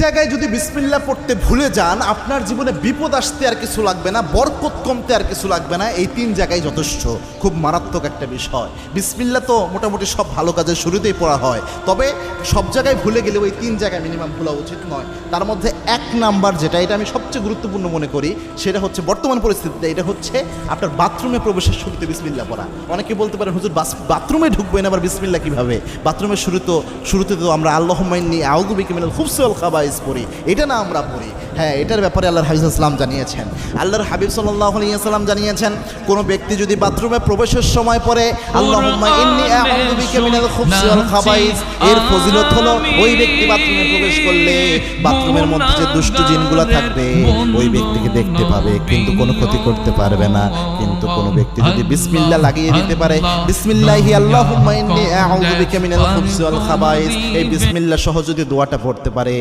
জায়গায় যদি বিসমিল্লাহ পড়তে ভুলে যান, আপনার জীবনে বিপদ আসতে আর কিছু লাগবে না, বরকত কমতে আর কিছু লাগবে না। এই 3 জায়গায় যথেষ্ট। খুব মারাত্মক একটা বিষয়। বিসমিল্লাহ তো মোটামুটি সব ভালো কাজের শুরুতেই পড়া হয়, তবে সব জায়গায় ভুলে গেলেও এই 3 জায়গায় মিনিমাম ভুলা উচিত নয়। তার মধ্যে 1 নাম্বার যেটা, এটা আমি সবচেয়ে গুরুত্বপূর্ণ মনে করি, সেটা হচ্ছে বর্তমান পরিস্থিতিতে এটা হচ্ছে আপনার বাথরুমে প্রবেশের শুরুতে বিসমিল্লাহ পড়া। অনেকে বলতে পারেন হুজুর বাথরুমে ঢুকবেন আবার বিসমিল্লাহ কিভাবে? বাথরুমের শুরুতে তো আমরা আল্লাহুম্মা ইন্নী আউযু বিকা মিনাল খুবসি ওয়াল খাবাইস পড়ি, এটা না আমরা পড়ি। হ্যাঁ, এটার ব্যাপারে আল্লাহর হাবিব সাল্লাল্লাহু আলাইহি ওয়াসাল্লাম জানিয়েছেন। আল্লাহর হাবিব সাল্লাল্লাহু আলাইহি ওয়াসাল্লাম জানিয়েছেন, কোনো ব্যক্তি যদি বাথরুমে প্রবেশের সময় পড়ে আল্লাহুম্মা ইন্নী আউযু বিকা মিনাল খুবসি ওয়াল খাবাইস, এর ফজিলত হলো ওই ব্যক্তি বাথরুমে প্রবেশ করলে বাথরুমের মধ্যে যে দুষ্ট জিনগুলো থাকবে ওই ব্যক্তিকে দেখতে পাবে, কিন্তু কোনো ক্ষতি করতে পারবে না। কিন্তু কোনো ব্যক্তি যদি বিসমিল্লাহ লাগিয়ে দিতে পারে, বিসমিল্লাহি আল্লাহুম্মা ইন্নী আউযু বিকা মিনাল খুবসি ওয়াল খাবাইস, এই বিসমিল্লাহ সহ যদি দোয়াটা পড়তে পারে,